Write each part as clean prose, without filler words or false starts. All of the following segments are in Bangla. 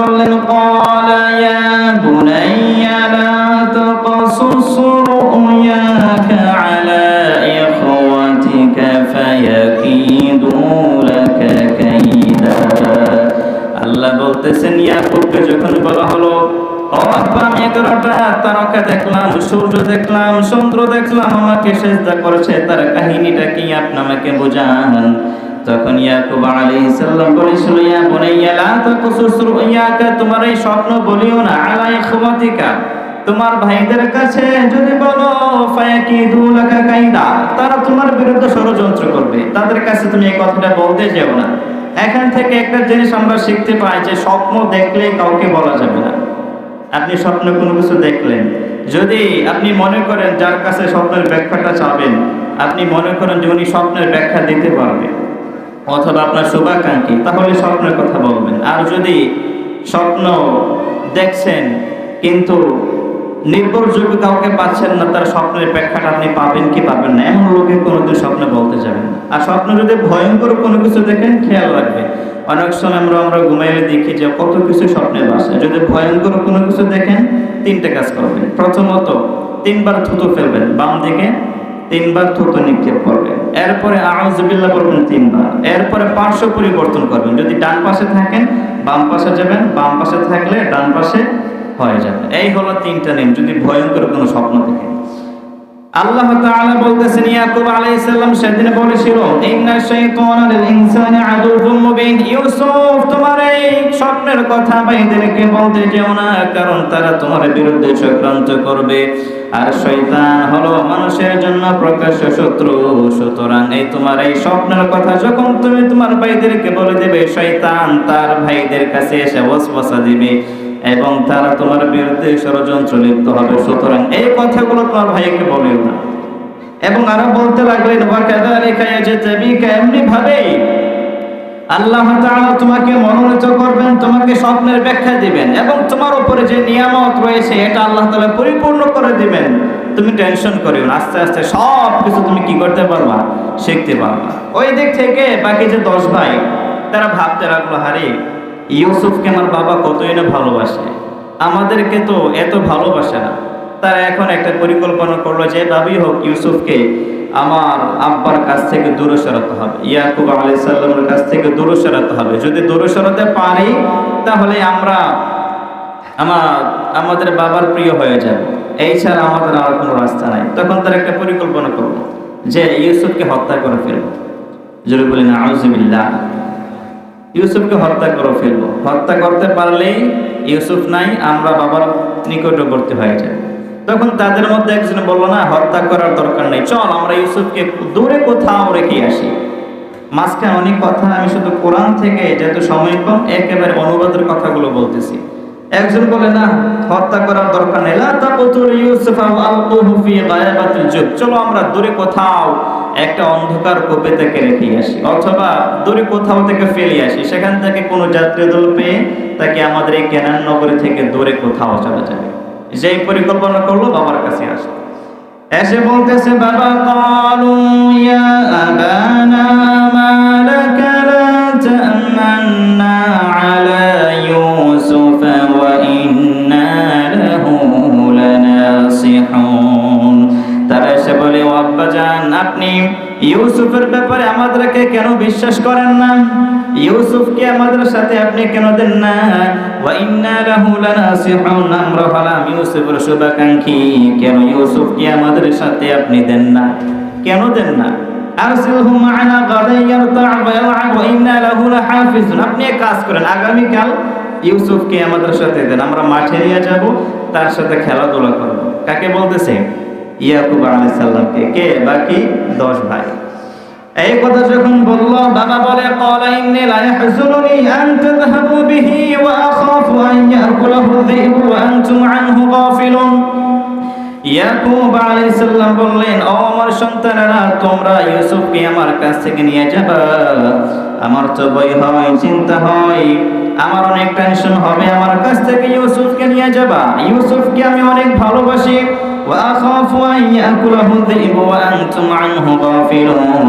قال يا بني لا تقصص رؤياك على إخوتك فيكيدوا لك كيدا আল্লাহ বলতেছেন ইয়াকুবকে যখন বলা হলো ও আব্বা আমি 11টা তারকা দেখলাম, সূর্য দেখলাম, চন্দ্র দেখলাম, আমাকে সিজদা করেছে, তার কাহিনীটা কি আপনি আমাকে বোঝান। তখন ইয়াকুব আলাইহিস সালাম বলেছিল ইয়া বুনাইয়া লা তাকসুস রুয়াকা, তোমার এই স্বপ্ন বলিও না আলা ইখওয়াতিকা, তোমার ভাইদের কাছে যদি বলো ফায়াকিদু লাকা কাইদা, তারা তোমার বিরুদ্ধে ষড়যন্ত্র করবে, তাদের কাছে তুমি এই কথাটা বলতে যেও না। এখান থেকে একটা জিনিস আমরা শিখতে পাই যে স্বপ্ন দেখলে কাউকে বলা যাবে না। আপনি স্বপ্ন কোনো কিছু দেখলেন, যদি আপনি মনে করেন যার কাছে স্বপ্নের ব্যাখ্যাটা চাবেন, আপনি মনে করেন যে উনি স্বপ্নের ব্যাখ্যা দিতে পারবে অথবা আপনার শুভাকাঙ্ক্ষী, তাহলে স্বপ্নের কথা বলবেন। আর যদি স্বপ্ন দেখছেন কিন্তু নির্ভরযোগ্য কাউকে পাচ্ছেন না, তার স্বপ্নের ব্যাখ্যাটা আপনি পাবেন কি পাবেন না, এমন লোকে কোনোদিন স্বপ্ন বলতে যাবেন না। আর স্বপ্ন যদি ভয়ঙ্কর কোনো কিছু দেখেন খেয়াল রাখবেন, অনেক সময় আমরা ঘুমাইলে দেখি যে কত কিছু স্বপ্নের বাসে। যদি ভয়ঙ্কর কোনো কিছু দেখেন 3টে কাজ করবেন। প্রথমত 3বার থুতু ফেলবেন, বাম দিকে 3বার থুতু নিক্ষেপ করবেন, এরপরে আউযুবিল্লাহ বলবেন 3বার, এরপরে পার্শ্ব পরিবর্তন করবেন। যদি ডান পাশে থাকেন বাম পাশে যাবেন, বাম পাশে থাকলে ডান পাশে হয়ে যাবে। এই হলো 3টা নিয়ম যদি ভয়ঙ্কর কোনো স্বপ্ন দেখেন। আল্লাহ তাআলা বলতেছেন ইয়াকুব আলাইহিস সালাম সেদিন বলেছিল ইন্না শাইতানা লিল ইনসানি আদুউম মুবিন, ইউসুফ তোমার এই স্বপ্নের কথা ভাইদেরকে বলতে যেও না, কারণ তারা তোমার বিরুদ্ধে চক্রান্ত করবে, আর শয়তান হলো মানুষের জন্য প্রকাশ্য শত্রু। সুতরাং এই তোমার এই স্বপ্নের কথা যখন তুমি তোমার ভাইদেরকে বলে দেবে, শয়তান তার ভাইদের কাছে এসে ওয়াসওয়াসা দিবে এবং তারা তোমার বিরুদ্ধে ষড়যন্ত্র লিপ্ত হবে। সুতরাং এই কথাগুলো তোমার ভাইকে বলিও না। এবং আরো বলতে লাগলেন ওয়া কাযালিকা ইয়াজতাবিকা, এমনি ভাবেই আল্লাহ তাআলা তোমাকে মনোনীত করবেন, তোমাকে স্বপ্নের ব্যাখ্যা দিবেন এবং তোমার উপরে যে নিয়ামত রয়েছে এটা আল্লাহ তাআলা পরিপূর্ণ করে দিবেন। তুমি টেনশন করিও না, আস্তে আস্তে সব কিছু তুমি কি করতে পারবা, শিখতে পারবা। ওই দিক থেকে বাকি যে 10 ভাই তারা ভাবতে লাগলো হারে ইউসুফকে আমার বাবা কতই না ভালোবাসে, আমাদেরকে তো এত ভালোবাসে না। তারা এখন একটা পরিকল্পনা করলো যে ভাবেই হোক ইউসুফকে আমার আব্বার কাছ থেকে দূরে সরাতে হবে, ইয়াকুব আলাইহিস সালামের কাছ থেকে দূরে সরাতে হবে। যদি দূরে সরাতে পারি তাহলে আমরা আমাদের বাবার প্রিয় হয়ে যাবে, এই ছাড়া আমাদের আর কোনো রাস্তা নাই। তখন তারা একটা পরিকল্পনা করলো যে ইউসুফকে হত্যা করে ফেলবো। জোরে বলি না আউযুবিল্লাহ। ইউসুফকে হত্যা করে ফেলবো, হত্যা করতে পারলেই ইউসুফ নাই, আমরা বাবার নিকটবর্তী হয়ে যাই। তখন তাদের মধ্যে একজন বললো না হত্যা করার দরকার নেই, চল আমরা ইউসুফকে দূরে কোথাও রেখে আসি। মাঝখানে অনেক কথা আমি শুধু কোরআন থেকে, যেহেতু সময় কম, একেবারে অনুবাদের কথাগুলো বলতেছি। একজন বলে না হত্যা করার দরকার নেই, লা তাকতুল ইউসুফা ওয়া আলকুহু ফি গায়াবাতিল জুব, চলো আমরা দূরে কোথাও একটা অন্ধকার কূপে থেকে রেখে আসি, অথবা দূরে কোথাও থেকে ফেলে আসি, সেখান থেকে কোনো যাত্রী দল পেয়ে তাকে আমাদের এই কেনান নগরী থেকে দূরে কোথাও চলে যাবে। যেই পরিকল্পনা করলো বাবার কাছে আসে, এসে বলতেছে বাবা ক্বালু ইয়া আবানা মা লাকা লা তা'মান্না আলা ইউসুফ ওয়া ইন্না লাহু লানাসিহুন। তারা এসে বলে ও আব্বাজান আপনি ইউসুফের ব্যাপারে আমাদেরকে কেন বিশ্বাস করেন না, ইউসুফকে আমাদের সাথে আপনি কেন দেন না, ওয়া ইন্না লাহু লানাসিহুন, আমরা হলাম ইউসুফের শুভাকাঙ্ক্ষী, কেন ইউসুফকে আমাদের সাথে আপনি দেন না, কেন দেন না। আরসিলহু মা'ানা গাদান ইয়ারতা' ওয়া ইয়াল'াব ওয়া ইন্না লাহু লাহাফিজুন, আপনি এক কাজ করেন আগামীকাল ইউসুফকে আমাদের সাথে দেন, আমরা মাঠে নিয়ে যাব, তার সাথে খেলাধুলা করব। কাকে বলতেছে? ইয়াকুব আলাইহিস সালামকে। কে? বাকি 10 ভাই। এই কথা যখন বলল বাবা বলে ক্বালা ইন্নী লা ইয়াহজুনুনি আন তাযহাবু বিহি ওয়া আখাফু আন ইয়াকুলাহু যিবু ওয়া আনতুম আনহু গাফিলুন। ইয়াকুব আলাইহিস সালাম বললেন ও আমার সন্তানেরা তোমরা ইউসুফকে আমার কাছ থেকে নিয়ে যাবা, আমার তো ভয় হয়, চিন্তা হয়, আমার অনেক টেনশন হবে, আমার কাছ থেকে ইউসুফকে নিয়ে যাবা, ইউসুফকে আমি অনেক ভালোবাসি। ওয়া আখাফু আন ইয়াকুলাহু যিবু ওয়া আনতুম আনহু গাফিলুন,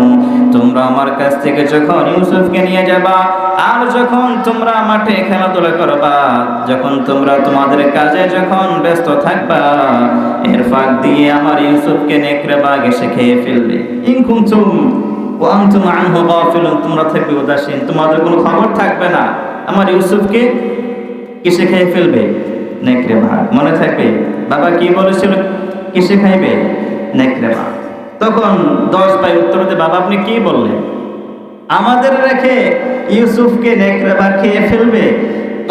তোমরা আমার কাছ থেকে যখন ইউসুফকে নিয়ে যাবা, আর যখন তোমরা মাঠে খেলাধুলা করবা, যখন তোমরা তোমাদের কাজে যখন ব্যস্ত থাকবা, এর ফাঁক দিয়ে আমার ইউসুফকে নেকড়ে বাঘ এসে খেয়ে ফেলবে। ইন কুনতুম ওয়া আনতুম আনহু গাফিলুন, তোমরা থাকবে উদাসীন, তোমাদের কোনো খবর থাকবে না। আমার ইউসুফকে কিসে খেয়ে ফেলবে? নেকড়ে বাঘ। মনে থাকবে বাবা কি বলেছিল? কিসে খাইবে? নেকড়ে বাঘ। তখন 10 ভাই উত্তর দিতে, বাবা আপনি কি বললেন? আমাদের রেখে ইউসুফকে নেকড়ে বাঘ খেয়ে ফেলবে?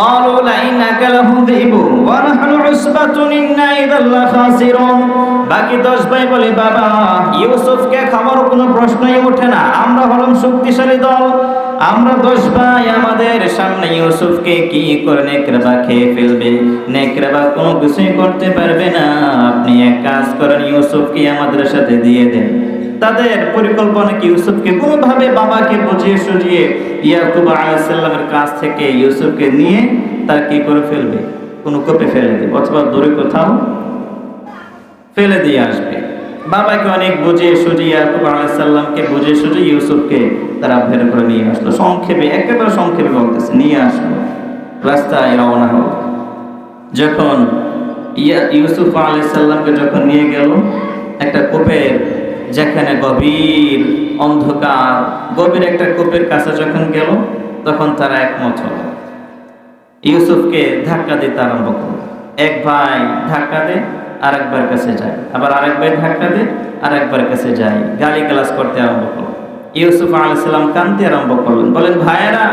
قالوا لئن أكله الذئب ونحن عصبة إنا إذا لخاسرون। বাকি 10 ভাই বলে, বাবা ইউসুফকে খাবার কোনো প্রশ্নই ওঠে না, আমরা হলাম শক্তিশালী দল, আমরা 10 ভাই, আমাদের সামনে ইউসুফকে কি করে নেকড়ে বাঘ খেয়ে ফেলবে? নেকড়ে বাঘ কোনো কিছুই করতে পারবে না। আপনি এক কাজ করেন, ইউসুফকে আমাদের সাথে দিয়ে দেন। তাদের পরিকল্পনা কি ইউসুফকে কোনোভাবে বাবাকে বুঝিয়ে সুঝিয়ে ইয়াকুব আলাইহিস সালামের কাছ থেকে ইউসুফকে নিয়ে তার কি করে ফেলবে? কোনো কূপে ফেলে দেবে অথবা দূরে কোথাও ফেলে দিয়ে আসবে। বাবাকে অনেক বুঝিয়ে সুঝিয়ে ইয়াকুব আলাইহিস সালামকে বুঝিয়ে সুঝিয়ে ইউসুফকে তারা বের করে নিয়ে আসলো। সংক্ষেপে, একেবারে সংক্ষেপে বলতেছে, নিয়ে আসলো। রাস্তায় রওনা হলো। যখন ইউসুফ আলাইহিস সালামকে যখন নিয়ে গেল একটা কূপের, যেখানে গভীর অন্ধকার, গভীর একটা কূপের কাছে যখন গেল, তখন তারা একমত হলো। ইউসুফকে ধাক্কা দিতে আরম্ভ করলো। এক ভাই ধাক্কা দেয়, আরেকবার কাছে যায়, আবার আরেক ভাই ধাক্কা দেয়, আরেকবার কাছে যায়, গালিগালাজ করতে আরম্ভ করলো। ইউসুফ আলাইহিস সালাম কাঁদতে আরম্ভ করলেন, বলেন ভাইয়েরা,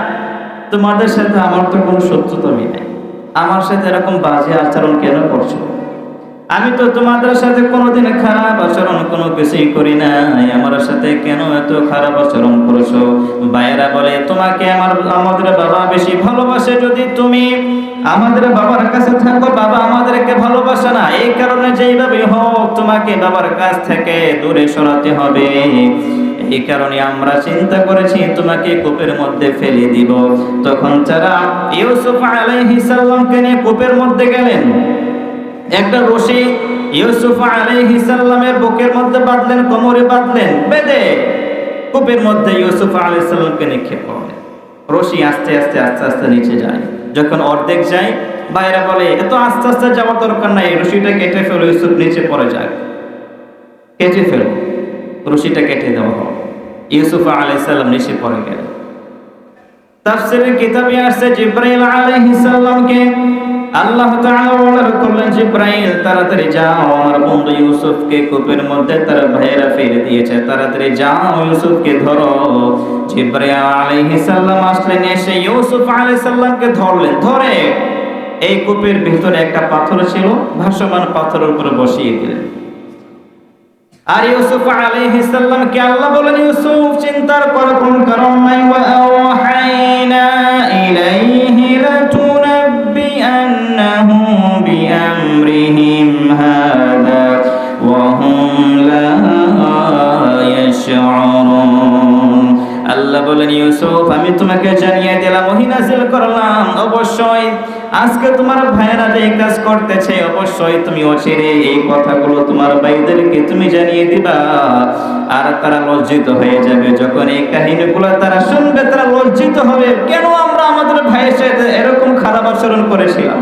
তোমাদের সাথে আমার তো কোনো শত্রুতা নেই, আমার সাথে এরকম বাজে আচরণ কেন করছো? আমি তো তোমাদের সাথে কোনোদিন খারাপ আচরণ কোনো কিছুই করি না, আমার সাথে কেন এত খারাপ আচরণ করেছো? ভাইয়েরা বলে, তোমাকে আমাদের বাবা বেশি ভালোবাসে, যদি তুমি আমাদের বাবার কাছে থাকো, বাবা আমাদেরকে ভালোবাসে না, এই কারণে যেইভাবে হোক তোমাকে বাবার কাছ থেকে দূরে সরাতে হবে। এই কারণে আমরা চিন্তা করেছি তোমাকে কূপের মধ্যে ফেলে দিব। তখন যারা ইউসুফ আলাইহিস সালামকে নিয়ে কূপের মধ্যে গেলেন, একটা রশি ইউসুফ আলাইহিস সালামের বুকের মধ্যে বাঁধলেন, কোমরে বাঁধলেন, বেঁধে কূপের মধ্যে ইউসুফ আলাইহিস সালামকে নিক্ষেপ করলেন। রশি আস্তে আস্তে আস্তে আস্তে নিচে যায়। যখন অর্ধেক যায়, বাইরে বলে, এত আস্তে আস্তে যাওয়ার দরকার নাই, রশিটা কেটে ফেলো, ইউসুফ নিচে পড়ে যায়। কেটে ফেলো, রশিটা কেটে দেওয়া হোক। ইউসুফ আলাইহিস সালাম নিচে পড়ে গেলেন। তাফসীরের কিতাবে আসছে, জিবরাইল আলাইহিস সালামকে আল্লাহ তাআলা অর্ডার করলেন, জিবরাইল তাড়াতাড়ি যাও, আমার বন্ধু ইউসুফকে কূপের মধ্যে তার ভাইয়েরা ফেলে দিয়েছে, তাড়াতাড়ি যাও, ইউসুফকে ধরো। জিবরাইল আলাইহিস সালাম আসলেন, এসে ইউসুফ আলাইহিস সালামকে ধরলেন। ধরে এই কূপের ভিতরে একটা পাথর ছিল, ভাসমান পাথরের উপরে বসিয়ে দিলেন। আর ইউসুফ আলাইহিস সালামকে আল্লাহ বলেন, ইউসুফ চিন্তার কোনো কারণ নাই, ওয়া আওহাইনা ইলাইহি লাতুনাব্বিআন্নাহুম বিআমরিহিম হাযা ওয়া হুম লা ইয়াশউরুন। আল্লাহ বলেন, ইউসুফ আমি তোমাকে জানিয়ে দিলাম, ওহী নাযিল করলাম, অবশ্যই আজকে তোমার ভাইয়েরা যে কাজ করতেছে, অবশ্যই তুমি অচিরে এই কথাগুলো তোমার ভাইদেরকে তুমি জানিয়ে দিবা। আর তারা লজ্জিত হয়ে যাবে, যখন এই কাহিনীগুলো তারা শুনবে, তারা লজ্জিত হবে, কেন আমরা আমাদের ভাইয়ের সাথে এরকম খারাপ আচরণ করেছিলাম।